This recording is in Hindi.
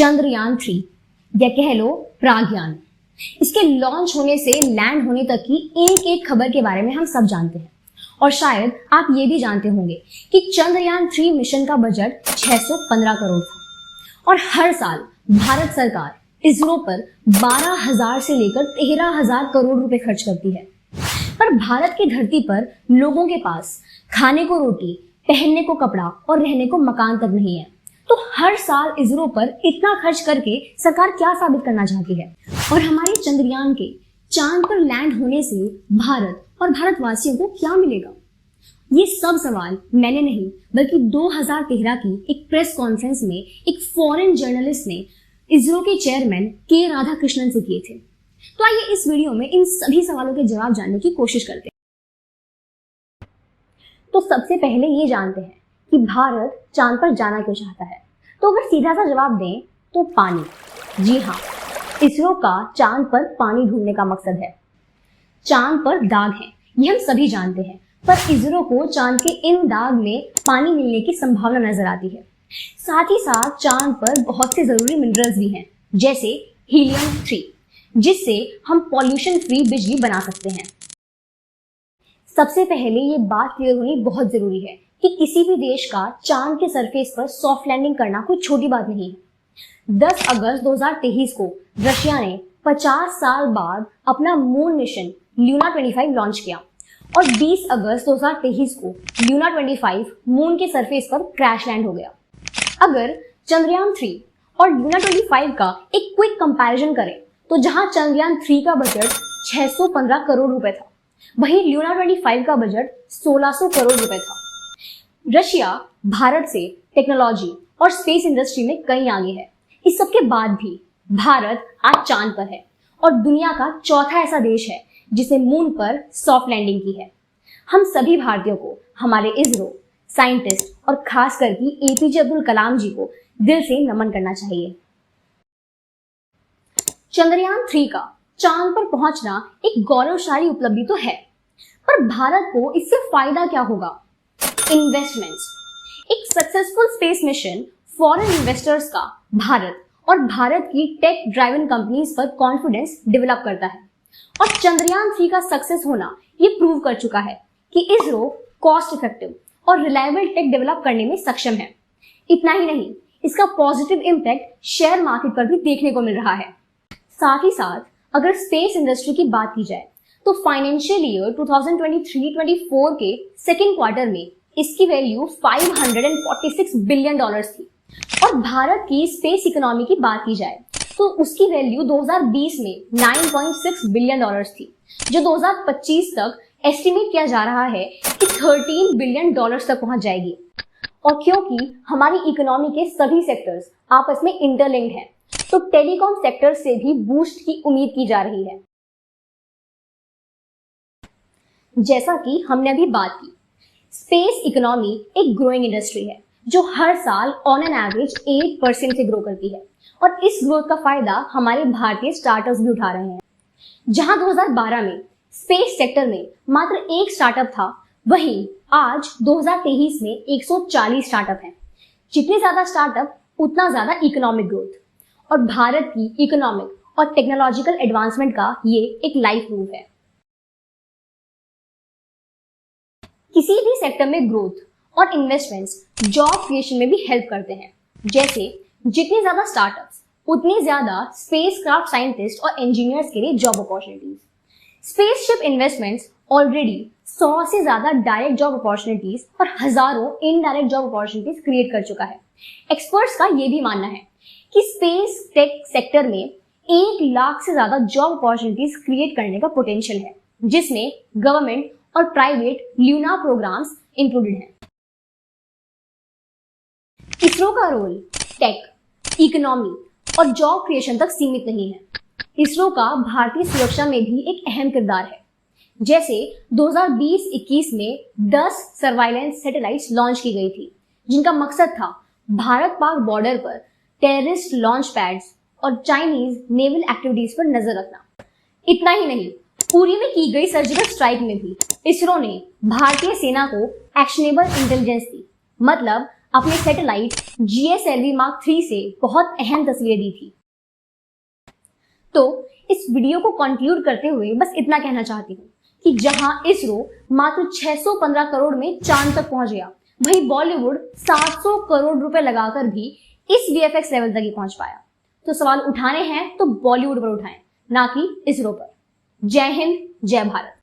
चंद्रयान-3 या कह लो प्राग्यान। इसके लॉन्च होने से लैंड होने तक की एक एक खबर के बारे में हम सब जानते हैं। और शायद आप ये भी जानते होंगे कि चंद्रयान-3 मिशन का बजट 615 करोड़ था और हर साल भारत सरकार इसरो पर 12,000 से लेकर 13,000 करोड़ रुपए खर्च करती है। पर भारत की धरती पर लोगों के पास खाने को रोटी, पहनने को कपड़ा और रहने को मकान तक नहीं है। तो हर साल इसरो पर इतना खर्च करके सरकार क्या साबित करना चाहती है? और हमारे चंद्रयान के चांद पर लैंड होने से भारत और भारतवासियों को क्या मिलेगा? ये सब सवाल मैंने नहीं बल्कि 2013 की एक प्रेस कॉन्फ्रेंस में एक फॉरेन जर्नलिस्ट ने इसरो के चेयरमैन के राधाकृष्णन से किए थे। तो आइए इस वीडियो में इन सभी सवालों के जवाब जानने की कोशिश करते हैं। तो सबसे पहले ये जानते हैं कि भारत चांद पर जाना क्यों चाहता है। तो अगर सीधा सा जवाब दें तो पानी। जी हाँ, इसरो का चांद पर पानी ढूंढने का मकसद है। चांद पर दाग हैं, ये हम सभी जानते हैं, पर इसरो को चांद के इन दाग में पानी मिलने की संभावना नजर आती है। साथ ही साथ चांद पर बहुत से जरूरी मिनरल्स भी हैं, जैसे हीलियम-3, जिससे हम पॉल्यूशन फ्री बिजली बना सकते हैं। सबसे पहले ये बात क्लियर होनी बहुत जरूरी है कि किसी भी देश का चांद के सरफेस पर सॉफ्ट लैंडिंग करना कोई छोटी बात नहीं है। 10 अगस्त 2023 को रशिया ने 50 साल बाद अपना मून मिशन ल्यूना 25 लॉन्च किया और 20 अगस्त 2023 को ल्यूना 25 मून के सरफेस पर क्रैश लैंड हो गया। अगर चंद्रयान-3 और ल्यूना 25 का एक क्विक कंपैरिजन करें तो जहां चंद्रयान-3 का बजट 615 करोड़ रुपए था, वहीं ल्यूना 25 का बजट 1600 करोड़ रुपए था। रशिया भारत से टेक्नोलॉजी और स्पेस इंडस्ट्री में कहीं आगे है। इस सब के बाद भी भारत आज चांद पर है और दुनिया का चौथा ऐसा देश है जिसे मून पर सॉफ्ट लैंडिंग की है। हम सभी भारतीयों को हमारे इसरो साइंटिस्ट और खास करके एपीजे अब्दुल कलाम जी को दिल से नमन करना चाहिए। चंद्रयान-3 का चांद पर पहुंचना एक गौरवशाली उपलब्धि तो है, पर भारत को इससे फायदा क्या होगा? इन्वेस्टमेंट्स। एक successful space mission foreign investors का भारत और भारत की टेक ड्राइवन कंपनीज पर कॉन्फिडेंस डेवलप करता है और चंद्रयान-3 का सक्सेस होना ये प्रूव कर चुका है कि इसरो कॉस्ट इफेक्टिव और रिलायबल टेक डेवलप करने में सक्षम है। इतना ही नहीं, इसका पॉजिटिव इम्पैक्ट शेयर मार्केट पर भी देखने को मिल रहा है। साथ ही साथ अगर स्पेस इंडस्ट्री की बात की जाए तो फाइनेंशियल ईयर 2023-24 के सेकेंड क्वार्टर में इसकी वैल्यू $546 बिलियन थी और भारत की स्पेस इकोनॉमी की बात की जाए तो उसकी वैल्यू 2020 में 9.6 बिलियन थी, जो 2025 तक एस्टिमेट किया जा रहा है कि 13 बिलियन डॉलर्स तक पहुंच जाएगी। और क्योंकि हमारी इकोनॉमी के सभी सेक्टर्स आपस में इंटरलिंक्ड हैं, तो टेलीकॉम सेक्टर से भी बूस्ट की उम्मीद की जा रही है। जैसा कि हमने अभी बात की, स्पेस इकोनॉमी एक ग्रोइंग इंडस्ट्री है जो हर साल ऑन एन एवरेज 8% से ग्रो करती है और इस ग्रोथ का फायदा हमारे भारतीय स्टार्टअप्स भी उठा रहे हैं। जहां 2012 में स्पेस सेक्टर में मात्र एक स्टार्टअप था, वहीं आज 2023 में 140 स्टार्टअप हैं। जितने ज्यादा स्टार्टअप उतना ज्यादा इकोनॉमिक ग्रोथ और भारत की इकोनॉमिक और टेक्नोलॉजिकल एडवांसमेंट का ये एक लाइव प्रूफ है। किसी भी सेक्टर में ग्रोथ और इन्वेस्टमेंट्स जॉब क्रिएशन में भी हेल्प करते हैं। जैसे जितने ज्यादा स्टार्टअप्स उतने ज्यादा स्पेसक्राफ्ट साइंटिस्ट और इंजीनियर्स के लिए job opportunities. Spaceship investments already 100 से ज्यादा डायरेक्ट जॉब अपॉर्चुनिटीज और हजारों इनडायरेक्ट जॉब अपॉर्चुनिटीज क्रिएट कर चुका है। एक्सपर्ट्स का यह भी मानना है कि स्पेस टेक सेक्टर में 1 लाख से ज्यादा जॉब अपॉर्चुनिटीज क्रिएट करने का पोटेंशियल है, जिसमें गवर्नमेंट और प्राइवेट ल्यूना प्रोग्राम्स इंक्लूडेड हैं। इसरो का रोल टेक, इकोनॉमी और जॉब क्रिएशन तक सीमित नहीं है। इसरो का भारतीय सुरक्षा में भी एक अहम किरदार है। जैसे 2020-21 में 10 सर्वाइलेंस सैटेलाइट्स लॉन्च की गई थी, जिनका मकसद था भारत पाक बॉर्डर पर टेररिस्ट लॉन्च पैड्स और चाइनीज नेवल एक्टिविटीज पर नजर रखना। इतना ही नहीं, उरी में की गई सर्जिकल स्ट्राइक में भी इसरो ने भारतीय सेना को एक्शनेबल इंटेलिजेंस दी, मतलब अपने सैटेलाइट GSLV Mark 3 से बहुत अहम तस्वीरें दी थी। तो इस वीडियो को कंक्लूड करते हुए बस इतना कहना चाहती हूँ कि जहां इसरो मात्र 615 करोड़ में चांद तक पहुंच गया, वहीं बॉलीवुड 700 करोड़ रुपए लगाकर भी इस VFX लेवल तक ही पहुंच पाया। तो सवाल उठाने हैं तो बॉलीवुड पर उठाएं, ना कि इसरो पर। जय हिंद, जय भारत।